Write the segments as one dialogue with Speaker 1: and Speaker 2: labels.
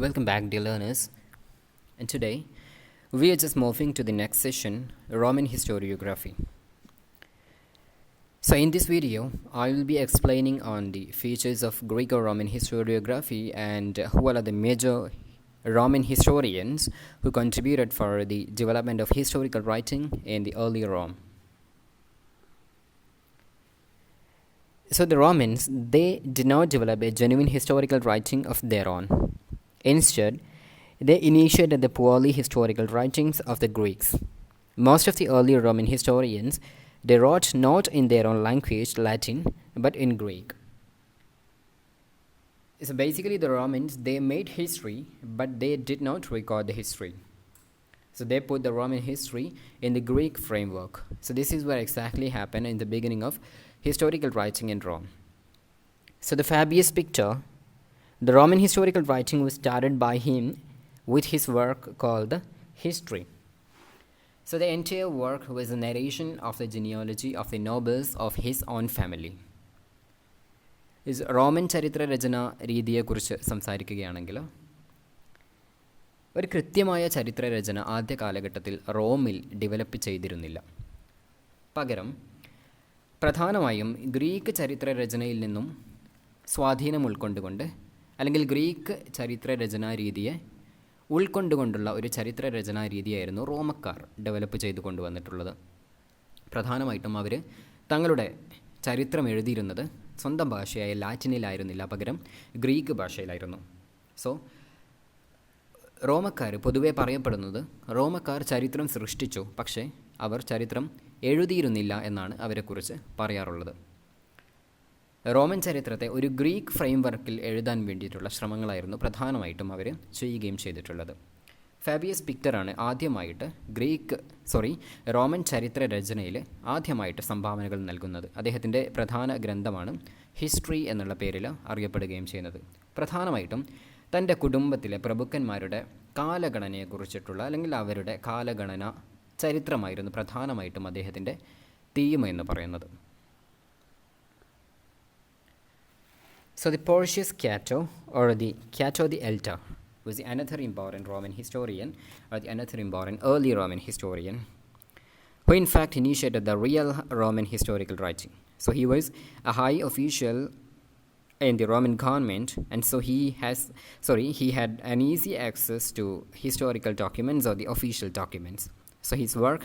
Speaker 1: Welcome back, dear learners. And today, we are just moving to the next session, Roman historiography. So in this video, I will be explaining on the features of Greco-Roman historiography and who are the major Roman historians who contributed for the development of historical writing in the early Rome. So the Romans, they did not develop a genuine historical writing of their own. Instead, they initiated the poorly historical writings of the Greeks. Most of the early Roman historians, they wrote not in their own language, Latin, but in Greek. So basically the Romans, they made history, but they did not record the history. So they put the Roman history in the Greek framework. So this is what exactly happened in the beginning of historical writing in Rome. So the Fabius Pictor, the Roman historical writing was started by him with his work called History. So the entire work was a narration of the genealogy of the nobles of his own family. Roman ചരിത്രരചന രീതിയെക്കുറിച്ച് സംസാരിക്കുകയാണെങ്കിൽ ഒരു കൃത്യമായ ചരിത്രരചന ആദ്യ കാലഘട്ടത്തിൽ റോമിൽ develop ചെയ്തിരുന്നില്ല. പകരം പ്രധാനമായും ഗ്രീക്ക് ചരിത്രരചനയിൽ നിന്നും സ്വാധീനം ഉൾക്കൊണ്ടുകൊണ്ട് അല്ലെങ്കിൽ ഗ്രീക്ക് ചരിത്രരചനാ രീതിയെ ഉൾക്കൊണ്ടുകൊണ്ടുള്ള ഒരു ചരിത്രരചനാ രീതിയായിരുന്നു റോമക്കാർ ഡെവലപ്പ് ചെയ്തു കൊണ്ടുവന്നിട്ടുള്ളത്. പ്രധാനമായിട്ടും അവർ തങ്ങളുടെ ചരിത്രം എഴുതിയിരുന്നത് സ്വന്തം ഭാഷയായ ലാറ്റിനിലായിരുന്നില്ല, പകരം ഗ്രീക്ക് ഭാഷയിലായിരുന്നു. സോ റോമക്കാർ പൊതുവെ പറയപ്പെടുന്നത് റോമക്കാർ ചരിത്രം സൃഷ്ടിച്ചു, പക്ഷേ അവർ ചരിത്രം എഴുതിയിരുന്നില്ല എന്നാണ് അവരെക്കുറിച്ച് പറയാറുള്ളത്. റോമൻ ചരിത്രത്തെ ഒരു ഗ്രീക്ക് ഫ്രെയിംവർക്കിൽ എഴുതാൻ വേണ്ടിയിട്ടുള്ള ശ്രമങ്ങളായിരുന്നു പ്രധാനമായിട്ടും അവർ ചെയ്യുകയും ചെയ്തിട്ടുള്ളത്. ഫാബിയസ് പിക്ടറാണ് ആദ്യമായിട്ട് റോമൻ ചരിത്ര രചനയിൽ ആദ്യമായിട്ട് സംഭാവനകൾ നൽകുന്നത്. അദ്ദേഹത്തിൻ്റെ പ്രധാന ഗ്രന്ഥമാണ് ഹിസ്റ്ററി എന്നുള്ള പേരിൽ അറിയപ്പെടുകയും ചെയ്യുന്നത്. പ്രധാനമായിട്ടും തൻ്റെ കുടുംബത്തിലെ പ്രഭുക്കന്മാരുടെ കാലഗണനയെക്കുറിച്ചിട്ടുള്ള അല്ലെങ്കിൽ അവരുടെ കാലഗണന ചരിത്രമായിരുന്നു പ്രധാനമായിട്ടും അദ്ദേഹത്തിൻ്റെ തീം എന്ന് പറയുന്നത്. So the Porcius Cato, or the Cato the Elder, was another important Roman historian, or the another important early Roman historian, who in fact initiated the real Roman historical writing. So he was a high official in the Roman government, and so he had an easy access to historical documents or the official documents. So his work,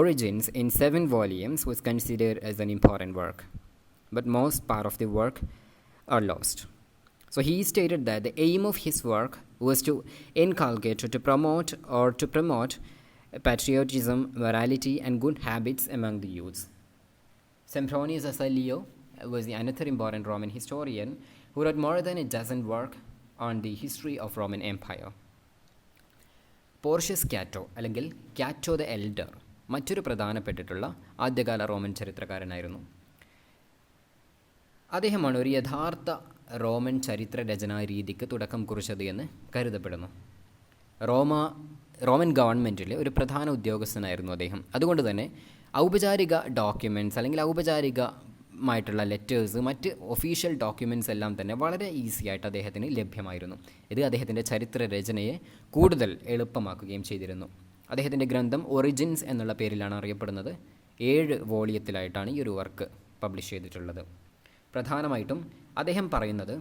Speaker 1: Origins, in 7 volumes, was considered as an important work, but most part of the work are lost. So he stated that the aim of his work was to inculcate, to promote patriotism, morality, and good habits among the youths. Sempronius Asalio was another important Roman historian who wrote more than a dozen works on the history of Roman Empire. പോർഷ്യസ് കാറ്റോ അല്ലെങ്കിൽ കാറ്റോ the elder മറ്റൊരു പ്രധാനപ്പെട്ടിട്ടുള്ള ആദ്യകാല Roman ചരിത്രകാരനായിരുന്നു. അദ്ദേഹമാണ് ഒരു യഥാർത്ഥ Roman ചരിത്ര രചനാ രീതിക്ക് തുടക്കം കുറിച്ചത് എന്ന് കരുതപ്പെടുന്നു. റോമൻ ഗവൺമെൻറ്റിലെ ഒരു പ്രധാന ഉദ്യോഗസ്ഥനായിരുന്നു അദ്ദേഹം. അതുകൊണ്ട് തന്നെ ഔപചാരിക ഡോക്യുമെൻറ്റ്സ് അല്ലെങ്കിൽ ഔപചാരികമായിട്ടുള്ള ലെറ്റേഴ്സ്, മറ്റ് ഒഫീഷ്യൽ ഡോക്യുമെൻറ്റ്സ് എല്ലാം തന്നെ വളരെ ഈസി ആയിട്ട് അദ്ദേഹത്തിന് ലഭ്യമായിരുന്നു. ഇത് അദ്ദേഹത്തിൻ്റെ ചരിത്ര രചനയെ കൂടുതൽ എളുപ്പമാക്കുകയും ചെയ്തിരുന്നു. അദ്ദേഹത്തിൻ്റെ ഗ്രന്ഥം ഒറിജിൻസ് എന്നുള്ള പേരിലാണ് അറിയപ്പെടുന്നത്. 7 വോളിയത്തിലായിട്ടാണ് ഈ ഒരു വർക്ക് പബ്ലിഷ് ചെയ്തിട്ടുള്ളത്. പ്രധാനമായിട്ടും അദ്ദേഹം പറയുന്നത്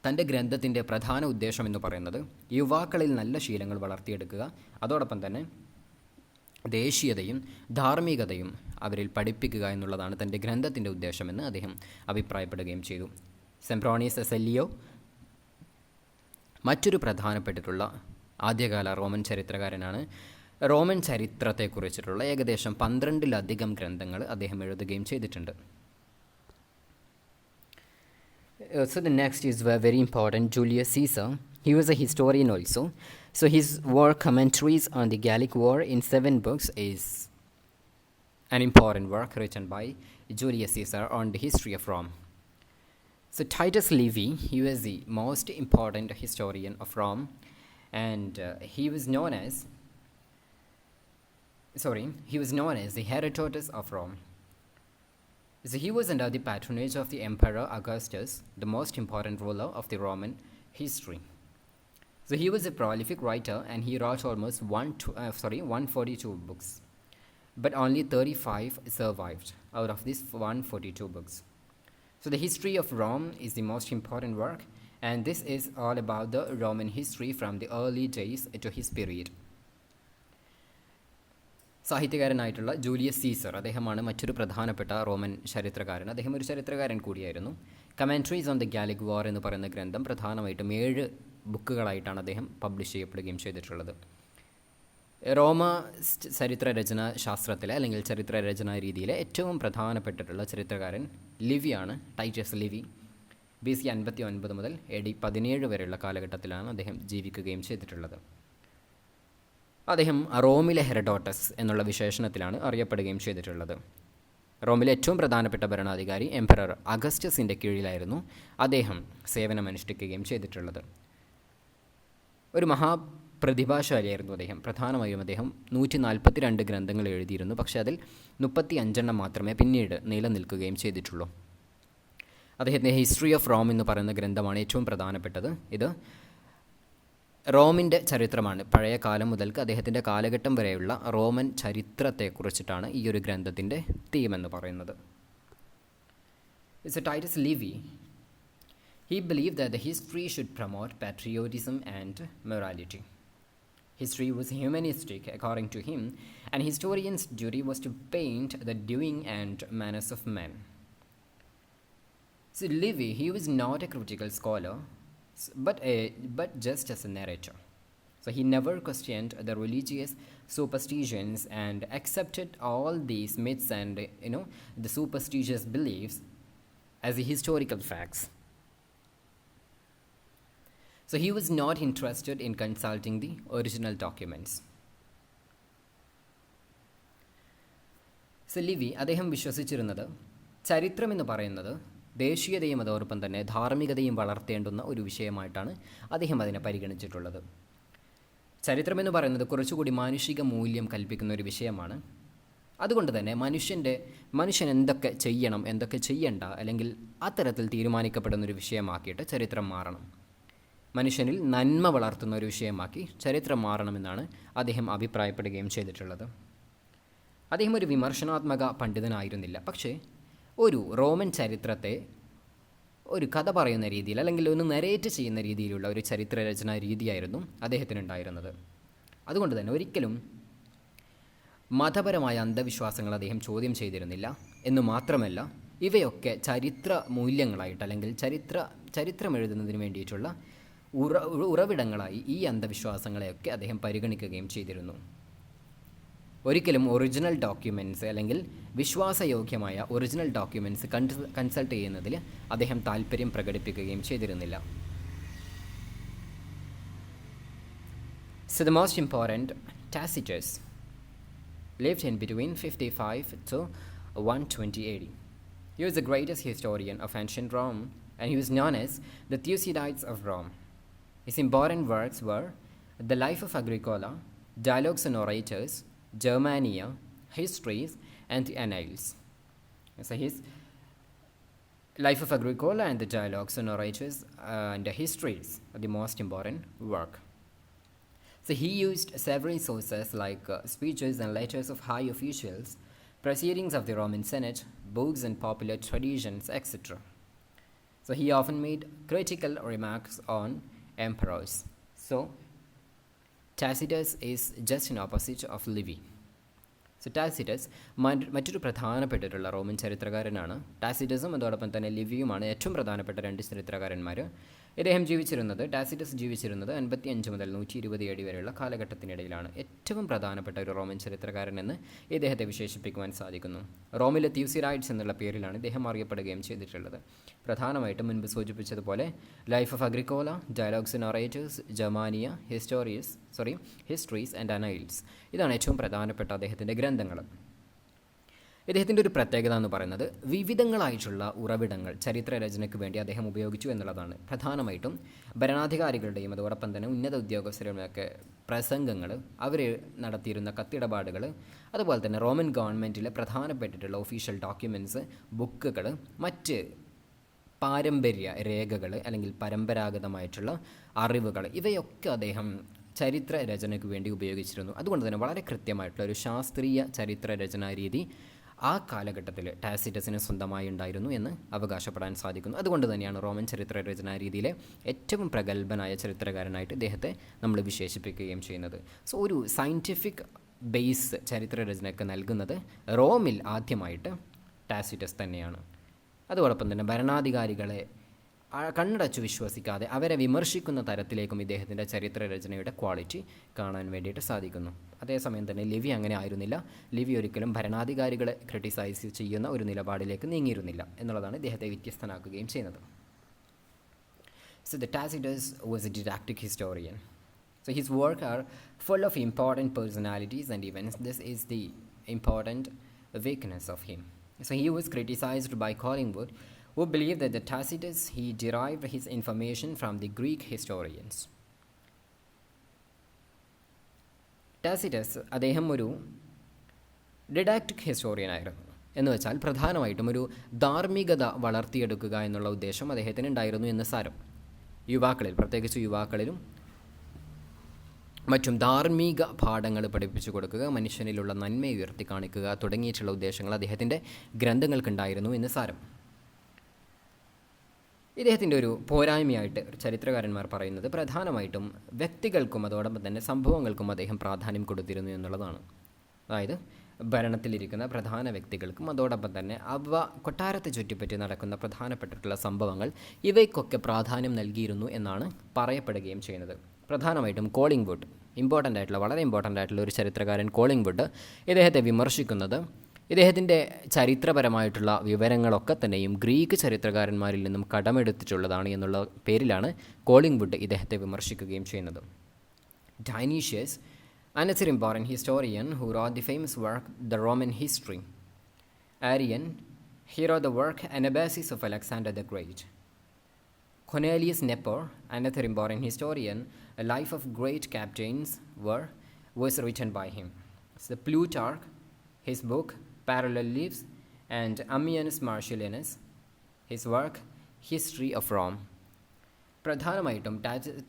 Speaker 1: തൻ്റെ ഗ്രന്ഥത്തിൻ്റെ പ്രധാന ഉദ്ദേശം എന്ന് പറയുന്നത് യുവാക്കളിൽ നല്ല ശീലങ്ങൾ വളർത്തിയെടുക്കുക, അതോടൊപ്പം തന്നെ ദേശീയതയും ധാർമ്മികതയും അവരിൽ പഠിപ്പിക്കുക എന്നുള്ളതാണ് തൻ്റെ ഗ്രന്ഥത്തിൻ്റെ ഉദ്ദേശമെന്ന് അദ്ദേഹം അഭിപ്രായപ്പെടുകയും ചെയ്തു. സെംപ്രോണിയസ് അസെല്ലിയോ മറ്റൊരു പ്രധാനപ്പെട്ടിട്ടുള്ള ആദ്യകാല റോമൻ ചരിത്രകാരനാണ്. റോമൻ ചരിത്രത്തെക്കുറിച്ചിട്ടുള്ള ഏകദേശം 12-ലധികം ഗ്രന്ഥങ്ങൾ അദ്ദേഹം എഴുതുകയും ചെയ്തിട്ടുണ്ട്. So the next is very important, Julius Caesar. He was a historian also. So his work, Commentaries on the Gallic War in 7 books, is an important work written by Julius Caesar on the history of Rome. So Titus Livy, he was the most important historian of Rome, and he was known as the Herodotus of Rome. So he was under the patronage of the Emperor Augustus, the most important ruler of the Roman history. So he was a prolific writer and he wrote almost 142 books. But only 35 survived out of these 142 books. So the history of Rome is the most important work, and this is all about the Roman history from the early days to his period. സാഹിത്യകാരനായിട്ടുള്ള Julius Caesar, അദ്ദേഹമാണ് മറ്റൊരു പ്രധാനപ്പെട്ട Roman ചരിത്രകാരൻ. അദ്ദേഹം ഒരു ചരിത്രകാരൻ കൂടിയായിരുന്നു. Commentaries on the Gallic War എന്ന് പറയുന്ന ഗ്രന്ഥം പ്രധാനമായിട്ടും 7 ബുക്കുകളായിട്ടാണ് അദ്ദേഹം പബ്ലിഷ് ചെയ്യപ്പെടുകയും ചെയ്തിട്ടുള്ളത്. റോമ ചരിത്രരചനാ ശാസ്ത്രത്തിലെ അല്ലെങ്കിൽ ചരിത്രരചനാ രീതിയിലെ ഏറ്റവും പ്രധാനപ്പെട്ടിട്ടുള്ള ചരിത്രകാരൻ ലിവിയാണ്, ടൈറ്റസ് ലിവി. BC 59 മുതൽ AD 17 വരെയുള്ള കാലഘട്ടത്തിലാണ് അദ്ദേഹം ജീവിക്കുകയും ചെയ്തിട്ടുള്ളത്. അദ്ദേഹം റോമിലെ ഹെറഡോട്ടസ് എന്നുള്ള വിശേഷണത്തിലാണ് അറിയപ്പെടുകയും ചെയ്തിട്ടുള്ളത്. റോമിലെ ഏറ്റവും പ്രധാനപ്പെട്ട ഭരണാധികാരി എംപറർ അഗസ്റ്റസിൻ്റെ കീഴിലായിരുന്നു അദ്ദേഹം സേവനമനുഷ്ഠിക്കുകയും ചെയ്തിട്ടുള്ളത്. ഒരു പ്രതിഭാശാലിയായിരുന്നു അദ്ദേഹം. പ്രധാനമായും അദ്ദേഹം 142 ഗ്രന്ഥങ്ങൾ എഴുതിയിരുന്നു. പക്ഷേ അതിൽ 35 മാത്രമേ പിന്നീട് നിലനിൽക്കുകയും ചെയ്തിട്ടുള്ളൂ. അദ്ദേഹത്തിൻ്റെ ഹിസ്റ്ററി ഓഫ് റോം എന്ന് പറയുന്ന ഗ്രന്ഥമാണ് ഏറ്റവും പ്രധാനപ്പെട്ടത്. ഇത് റോമിൻ്റെ ചരിത്രമാണ്. പഴയ കാലം മുതൽക്ക് അദ്ദേഹത്തിൻ്റെ കാലഘട്ടം വരെയുള്ള റോമൻ ചരിത്രത്തെക്കുറിച്ചിട്ടാണ് ഈ ഒരു ഗ്രന്ഥത്തിൻ്റെ തീം എന്ന് പറയുന്നത്. It's Titus Lewy. He believed that the history should promote patriotism and morality. History was humanistic according to him, and historians' duty was to paint the doing and manners of men. So Livy, he was not a critical scholar, but just as a narrator. So he never questioned the religious superstitions and accepted all these myths and the superstitious beliefs as the historical facts. So he was not interested in consulting the original documents. So Lewy അദ്ദേഹം വിശ്വസിച്ചിരുന്നത് ചരിത്രം എന്ന് പറയുന്നത് ദേശീയതയും അതോടൊപ്പം തന്നെ ധാർമ്മികതയും വളർത്തേണ്ടുന്ന ഒരു വിഷയമായിട്ടാണ് അദ്ദേഹം അതിനെ പരിഗണിച്ചിട്ടുള്ളത്. ചരിത്രമെന്ന് പറയുന്നത് കുറച്ചുകൂടി മാനുഷിക മൂല്യം കൽപ്പിക്കുന്ന ഒരു വിഷയമാണ്. അതുകൊണ്ട് തന്നെ മനുഷ്യൻ എന്തൊക്കെ ചെയ്യണം, എന്തൊക്കെ ചെയ്യണ്ട, അല്ലെങ്കിൽ അത്തരത്തിൽ തീരുമാനിക്കപ്പെടുന്നൊരു വിഷയമാക്കിയിട്ട് ചരിത്രം മാറണം. മനുഷ്യനിൽ നന്മ വളർത്തുന്ന ഒരു വിഷയമാക്കി ചരിത്രം മാറണമെന്നാണ് അദ്ദേഹം അഭിപ്രായപ്പെടുകയും ചെയ്തിട്ടുള്ളത്. അദ്ദേഹം ഒരു വിമർശനാത്മക പണ്ഡിതനായിരുന്നില്ല. പക്ഷേ ഒരു റോമൻ ചരിത്രത്തെ ഒരു കഥ പറയുന്ന രീതിയിൽ അല്ലെങ്കിൽ ഒന്ന് നരേറ്റ് ചെയ്യുന്ന രീതിയിലുള്ള ഒരു ചരിത്രരചനാ രീതിയായിരുന്നു അദ്ദേഹത്തിനുണ്ടായിരുന്നത്. അതുകൊണ്ട് തന്നെ ഒരിക്കലും മതപരമായ അന്ധവിശ്വാസങ്ങൾ അദ്ദേഹം ചോദ്യം ചെയ്തിരുന്നില്ല. എന്ന് മാത്രമല്ല, ഇവയൊക്കെ ചരിത്ര മൂല്യങ്ങളായിട്ട് അല്ലെങ്കിൽ ചരിത്രം എഴുതുന്നതിന് വേണ്ടിയിട്ടുള്ള ഉറവിടങ്ങളായി ഈ അന്ധവിശ്വാസങ്ങളെയൊക്കെ അദ്ദേഹം പരിഗണിക്കുകയും ചെയ്തിരുന്നു. ഒരിക്കലും ഒറിജിനൽ ഡോക്യുമെൻറ്റ്സ് അല്ലെങ്കിൽ വിശ്വാസയോഗ്യമായ ഒറിജിനൽ ഡോക്യുമെൻറ്റ്സ് കൺസൾട്ട് ചെയ്യുന്നതിൽ അദ്ദേഹം താല്പര്യം പ്രകടിപ്പിക്കുകയും ചെയ്തിരുന്നില്ല. So the most important, Tacitus lived in between 55 to 120 AD. He was the greatest historian of ancient Rome, and he was known as the Thucydides of Rome. His important works were The Life of Agricola, Dialogues and Orators, Germania, Histories, and the Annals. So his Life of Agricola and the Dialogues and Orators and the Histories are the most important work. So he used several sources like speeches and letters of high officials, proceedings of the Roman Senate, books and popular traditions, etc. So he often made critical remarks on emperors. So Tacitus is just an opposite of Livy. So Tacitus മറ്റൊരു പ്രധാനപ്പെട്ടിട്ടുള്ള Roman ചരിത്രകാരനാണ്. ടാസിറ്റസും അതോടൊപ്പം തന്നെ ലിവിയുമാണ് ഏറ്റവും പ്രധാനപ്പെട്ട 2 ചരിത്രകാരന്മാർ. Tacitus ജീവിച്ചിരുന്നത് 55 മുതൽ 120 AD വരെയുള്ള കാലഘട്ടത്തിനിടയിലാണ്. ഏറ്റവും പ്രധാനപ്പെട്ട ഒരു റോമൻ ചരിത്രകാരൻ എന്ന് ഇദ്ദേഹത്തെ വിശേഷിപ്പിക്കുവാൻ സാധിക്കുന്നു. റോമിലെ ത്യൂസിഡൈഡ്സ് എന്നുള്ള പേരിലാണ് ഇദ്ദേഹം അറിയപ്പെടുകയും ചെയ്തിട്ടുള്ളത്. പ്രധാനമായിട്ടും മുൻപ് സൂചിപ്പിച്ചതുപോലെ Life of Agricola, Dialogues and Orators, Germania, Histories and Annals, ഇതാണ് ഏറ്റവും പ്രധാനപ്പെട്ട അദ്ദേഹത്തിൻ്റെ ഗ്രന്ഥങ്ങൾ. ഇദ്ദേഹത്തിൻ്റെ ഒരു പ്രത്യേകത എന്ന് പറയുന്നത് വിവിധങ്ങളായിട്ടുള്ള ഉറവിടങ്ങൾ ചരിത്രരചനയ്ക്ക് വേണ്ടി അദ്ദേഹം ഉപയോഗിച്ചു എന്നുള്ളതാണ്. പ്രധാനമായിട്ടും ഭരണാധികാരികളുടെയും അതോടൊപ്പം തന്നെ ഉന്നത ഉദ്യോഗസ്ഥരുടെയൊക്കെ പ്രസംഗങ്ങൾ, അവർ നടത്തിയിരുന്ന കത്തിടപാടുകൾ, അതുപോലെ തന്നെ റോമൻ ഗവൺമെൻറ്റിലെ പ്രധാനപ്പെട്ടിട്ടുള്ള ഒഫീഷ്യൽ ഡോക്യുമെൻറ്റ്സ്, ബുക്കുകൾ, മറ്റ് പാരമ്പര്യ രേഖകൾ അല്ലെങ്കിൽ പരമ്പരാഗതമായിട്ടുള്ള അറിവുകൾ ഇവയൊക്കെ അദ്ദേഹം ചരിത്ര രചനയ്ക്ക് വേണ്ടി ഉപയോഗിച്ചിരുന്നു. അതുകൊണ്ട് തന്നെ വളരെ കൃത്യമായിട്ടുള്ള ഒരു ശാസ്ത്രീയ ചരിത്ര രചനാ രീതി ആ കാലഘട്ടത്തിൽ ടാസിറ്റസിന് സ്വന്തമായി ഉണ്ടായിരുന്നു എന്ന് അവകാശപ്പെടാൻ സാധിക്കുന്നു. അതുകൊണ്ട് തന്നെയാണ് റോമൻ ചരിത്ര രചനാ രീതിയിലെ ഏറ്റവും പ്രഗത്ഭനായ ചരിത്രകാരനായിട്ട് ഇദ്ദേഹത്തെ നമ്മൾ വിശേഷിപ്പിക്കുകയും ചെയ്യുന്നത്. സോ ഒരു സയൻറ്റിഫിക് ബേസ് ചരിത്ര രചനയ്ക്ക് നൽകുന്നത് റോമിൽ ആദ്യമായിട്ട് ടാസിറ്റസ് തന്നെയാണ്. അതോടൊപ്പം തന്നെ ഭരണാധികാരികളെ കണ്ണടച്ചു വിശ്വസിക്കാതെ അവരെ വിമർശിക്കുന്ന തരത്തിലേക്കും ഇദ്ദേഹത്തിൻ്റെ ചരിത്ര രചനയുടെ ക്വാളിറ്റി കാണാൻ വേണ്ടിയിട്ട് സാധിക്കുന്നു. അതേസമയം തന്നെ ലിവി അങ്ങനെ ആയിരുന്നില്ല. ലിവി ഒരിക്കലും ഭരണാധികാരികളെ ക്രിട്ടിസൈസ് ചെയ്യുന്ന ഒരു നിലപാടിലേക്ക് നീങ്ങിയിരുന്നില്ല എന്നുള്ളതാണ് ഇദ്ദേഹത്തെ വ്യത്യസ്തനാക്കുകയും ചെയ്യുന്നത്. So the Tacitus was a didactic historian. So his work are full of important personalities and events. This is the important weakness of him. So he was criticized by Collingwood, who believed that the Tacitus, he derived his information from the Greek historians. Tacitus അദ്ദേഹം ഒരു didactic historian ആയിരുന്നു. എന്ന് വെച്ചാൽ പ്രധാനമായിട്ടും ഒരു ധാർമ്മികത വളർത്തിയെടുക്കുക എന്നുള്ള ഉദ്ദേശം അദ്ദേഹത്തിന് ഉണ്ടായിരുന്നു എന്ന് സാരം. യുവാക്കളിൽ, പ്രത്യേകിച്ച് യുവാക്കളിലും മറ്റും ധാർമ്മിക പാഠങ്ങൾ പഠിപ്പിച്ചു കൊടുക്കുക, മനുഷ്യനിലുള്ള നന്മയെ ഉയർത്തി കാണിക്കുക തുടങ്ങിയിട്ടുള്ള ഉദ്ദേശങ്ങൾ അദ്ദേഹത്തിൻ്റെ ഗ്രന്ഥങ്ങൾക്കുണ്ടായിരുന്നു എന്ന് സാരം. ഇദ്ദേഹത്തിൻ്റെ ഒരു പോരായ്മയായിട്ട് ചരിത്രകാരന്മാർ പറയുന്നത് പ്രധാനമായിട്ടും വ്യക്തികൾക്കും അതോടൊപ്പം തന്നെ സംഭവങ്ങൾക്കും അദ്ദേഹം പ്രാധാന്യം കൊടുത്തിരുന്നു എന്നുള്ളതാണ്. അതായത് ഭരണത്തിലിരിക്കുന്ന പ്രധാന വ്യക്തികൾക്കും അതോടൊപ്പം തന്നെ അവ കൊട്ടാരത്തെ ചുറ്റിപ്പറ്റി നടക്കുന്ന പ്രധാനപ്പെട്ടിട്ടുള്ള സംഭവങ്ങൾ ഇവയ്ക്കൊക്കെ പ്രാധാന്യം നൽകിയിരുന്നു എന്നാണ് പറയപ്പെടുകയും ചെയ്യുന്നത്. പ്രധാനമായിട്ടും കോളിംഗ്വുഡ്, വളരെ ഇമ്പോർട്ടൻ്റ് ആയിട്ടുള്ള ഒരു ചരിത്രകാരൻ കോളിംഗ്വുഡ് ഇദ്ദേഹത്തെ വിമർശിക്കുന്നത് ഇദ്ദേഹത്തിൻ്റെ ചരിത്രപരമായിട്ടുള്ള വിവരങ്ങളൊക്കെ തന്നെയും ഗ്രീക്ക് ചരിത്രകാരന്മാരിൽ നിന്നും കടമെടുത്തിട്ടുള്ളതാണ് എന്നുള്ള പേരിലാണ് കോളിംഗ്വുഡ് ഇദ്ദേഹത്തെ വിമർശിക്കുകയും ചെയ്യുന്നത്. Dionysius, another important historian who wrote the famous work The Roman History. Arrian, he wrote the work Anabasis of Alexander the Great. Cornelius Nepos, another important historian, A Life of Great Captains was written by him. So Plutarch, his book Parallel Lives, and Ammianus Marcellinus, his work History of Rome. പ്രധാനമായിട്ടും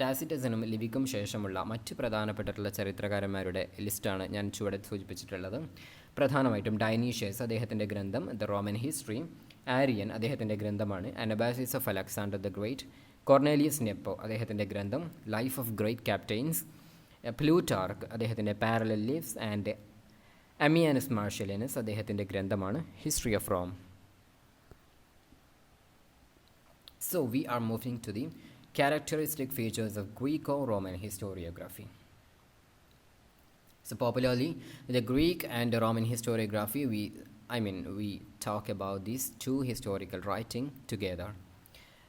Speaker 1: ടാസിറ്റസിനും ലിവിക്കും ശേഷമുള്ള മറ്റ് പ്രധാനപ്പെട്ടിട്ടുള്ള ചരിത്രകാരന്മാരുടെ ലിസ്റ്റാണ് ഞാൻ ചുവടെ സൂചിപ്പിച്ചിട്ടുള്ളത്. പ്രധാനമായിട്ടും Dionysius, അദ്ദേഹത്തിൻ്റെ ഗ്രന്ഥം the Roman history. Arrian, അദ്ദേഹത്തിൻ്റെ ഗ്രന്ഥമാണ് Anabasis of Alexander the Great. Cornelius Nepos, അദ്ദേഹത്തിൻ്റെ ഗ്രന്ഥം Life of Great Captains. Plutarch, അദ്ദേഹത്തിൻ്റെ Parallel Lives. And Ammianus Marcellinus, അദ്ദേഹത്തിൻ്റെ ഗ്രന്ഥമാണ് History of Rome. So we are moving to the characteristic features of Greco-Roman historiography. So popularly, the Greek and the Roman historiography, we talk about these two historical writing together.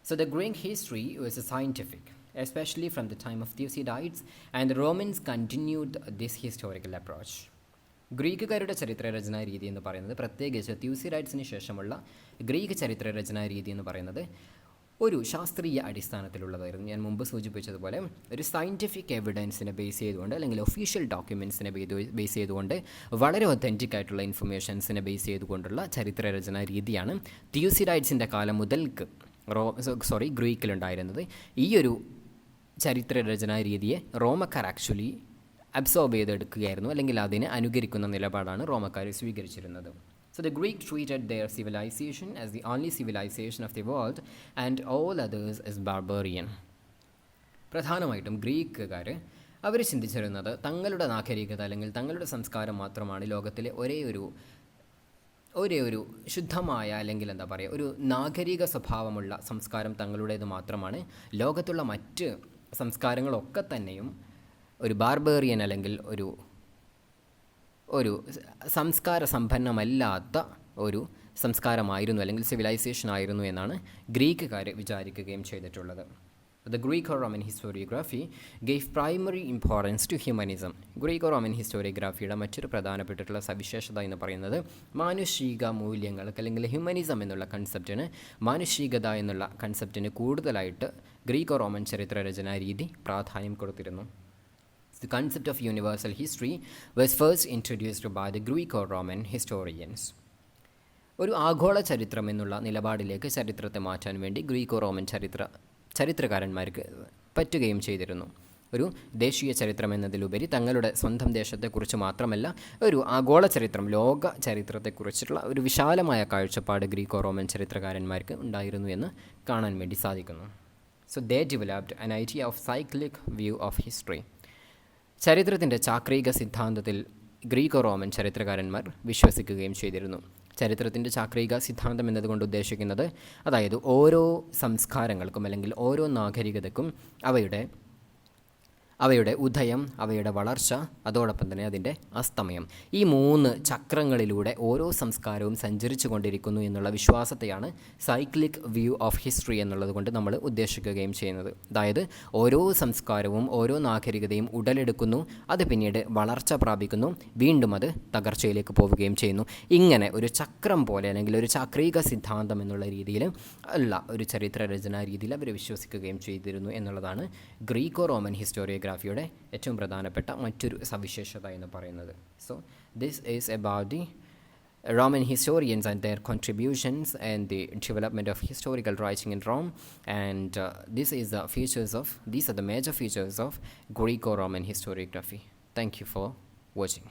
Speaker 1: So the Greek history was scientific, especially from the time of Thucydides, and the Romans continued this historical approach. ഗ്രീക്കുകാരുടെ ചരിത്രരചനാ രീതി എന്ന് പറയുന്നത്, പ്രത്യേകിച്ച് ട്യൂസിഡൈഡ്സിന് ശേഷമുള്ള Greek ചരിത്രരചനാ രീതി എന്ന് പറയുന്നത് ഒരു ശാസ്ത്രീയ അടിസ്ഥാനത്തിലുള്ളതായിരുന്നു. ഞാൻ മുമ്പ് സൂചിപ്പിച്ചതുപോലെ ഒരു സയൻറ്റിഫിക് എവിഡൻസിനെ ബേസ് ചെയ്തുകൊണ്ട് അല്ലെങ്കിൽ ഒഫീഷ്യൽ ഡോക്യുമെൻറ്റ്സിനെ ബേസ് ചെയ്തുകൊണ്ട് വളരെ ഒത്തൻറ്റിക് ആയിട്ടുള്ള ഇൻഫർമേഷൻസിനെ ബേസ് ചെയ്തുകൊണ്ടുള്ള ചരിത്രരചനാ രീതിയാണ് ട്യൂസിഡൈഡ്സിൻ്റെ കാലം മുതൽക്ക് ഗ്രീക്കിലുണ്ടായിരുന്നത്. ഈ ഒരു ചരിത്രരചനാ രീതിയെ റോമക്കാർ ആക്ച്വലി അബ്സോർബ് ചെയ്തെടുക്കുകയായിരുന്നു, അല്ലെങ്കിൽ അതിനെ അനുകരിക്കുന്ന നിലപാടാണ് റോമക്കാർ സ്വീകരിച്ചിരുന്നത്. So the Greek treated their civilization as the only civilization of the world and all others as barbarian. പ്രധാനമായിട്ടും ഗ്രീക്കുകാർ അവർ ചിന്തിച്ചിരുന്നത് തങ്ങളുടെ നാഗരികത അല്ലെങ്കിൽ തങ്ങളുടെ സംസ്കാരം മാത്രമാണ് ലോകത്തിലെ ഒരേ ഒരു ശുദ്ധമായ അല്ലെങ്കിൽ ഒരു നാഗരിക സ്വഭാവമുള്ള സംസ്കാരം തങ്ങളുടേത് മാത്രമാണ്. ലോകത്തുള്ള മറ്റ് സംസ്കാരങ്ങളൊക്കെ തന്നെയും ഒരു ബാർബേറിയൻ അല്ലെങ്കിൽ ഒരു സംസ്കാര സമ്പന്നമല്ലാത്ത ഒരു സംസ്കാരമായിരുന്നു അല്ലെങ്കിൽ സിവിലൈസേഷൻ ആയിരുന്നു എന്നാണ് ഗ്രീക്കുകാർ വിചാരിക്കുകയും ചെയ്തിട്ടുള്ളത്. The GREECO-ROMAN historiography gave primary importance to humanism. GREECO-ROMAN historiographyയുടെ മറ്റൊരു പ്രധാനപ്പെട്ടിട്ടുള്ള സവിശേഷത എന്ന് പറയുന്നത് മാനുഷിക മൂല്യങ്ങൾക്ക് അല്ലെങ്കിൽ ഹ്യൂമനിസം എന്നുള്ള കൺസെപ്റ്റിന്, മാനുഷികത എന്നുള്ള കൺസെപ്റ്റിന് കൂടുതലായിട്ട് ഗ്രീക്കോ-റോമൻ ചരിത്രരചനാ രീതി പ്രാധാന്യം കൊടുത്തിരുന്നു. The concept of universal history was first introduced by the Greco-Roman historians. ഒരു ആഗോള ചരിത്രം എന്നുള്ള നിലപാടിലേക്ക് ചരിത്രത്തെ മാറ്റാൻ വേണ്ടി ഗ്രീക്കോ റോമൻ ചരിത്രകാരന്മാർക്ക് പറ്റുകയും ചെയ്തിരുന്നു. ഒരു ദേശീയ ചരിത്രം എന്നതിലുപരി തങ്ങളുടെ സ്വന്തം ദേശത്തെക്കുറിച്ച് മാത്രമല്ല, ഒരു ആഗോള ചരിത്രം, ലോക ചരിത്രത്തെക്കുറിച്ചുള്ള ഒരു വിശാലമായ കാഴ്ചപ്പാട് ഗ്രീക്കോ റോമൻ ചരിത്രകാരന്മാർക്ക് ഉണ്ടായിരുന്നു എന്ന് കാണാൻ വേണ്ടി സാധിക്കുന്നു. So they developed an idea of cyclic view of history. ചരിത്രത്തിൻ്റെ ചാക്രിക സിദ്ധാന്തത്തിൽ ഗ്രീക്കോ റോമൻ ചരിത്രകാരന്മാർ വിശ്വസിക്കുകയും ചെയ്തിരുന്നു. ചരിത്രത്തിൻ്റെ ചാക്രിക സിദ്ധാന്തം എന്നതുകൊണ്ട് ഉദ്ദേശിക്കുന്നത്, അതായത് ഓരോ സംസ്കാരങ്ങൾക്കും അല്ലെങ്കിൽ ഓരോ നാഗരികതയ്ക്കും അവയുടെ ഉദയം, അവയുടെ വളർച്ച, അതോടൊപ്പം തന്നെ അതിൻ്റെ അസ്തമയം, ഈ 3 ചക്രങ്ങളിലൂടെ ഓരോ സംസ്കാരവും സഞ്ചരിച്ചു കൊണ്ടിരിക്കുന്നു എന്നുള്ള വിശ്വാസത്തെയാണ് സൈക്ലിക് വ്യൂ ഓഫ് ഹിസ്റ്ററി എന്നുള്ളത് കൊണ്ട് നമ്മൾ ഉദ്ദേശിക്കുകയും ചെയ്യുന്നത്. അതായത് ഓരോ സംസ്കാരവും ഓരോ നാഗരികതയും ഉടലെടുക്കുന്നു, അത് പിന്നീട് വളർച്ച പ്രാപിക്കുന്നു, വീണ്ടും അത് തകർച്ചയിലേക്ക് പോവുകയും ചെയ്യുന്നു. ഇങ്ങനെ ഒരു ചക്രം പോലെ അല്ലെങ്കിൽ ഒരു ചാക്രിക സിദ്ധാന്തം എന്നുള്ള രീതിയിൽ അല്ല, ഒരു ചരിത്ര രചനാ രീതിയിൽ അവർ വിശ്വസിക്കുകയും ചെയ്തിരുന്നു എന്നുള്ളതാണ് ഗ്രീക്കോ റോമൻ ഹിസ്റ്റോറിയോഗ്രാഫിയുടെ ഏറ്റവും പ്രധാനപ്പെട്ട മറ്റൊരു സവിശേഷത എന്ന് പറയുന്നത്. So this is about the Roman historians and their contributions and the development of historical writing in Rome, and these are the major features of Greco-Roman historiography. Thank you for watching.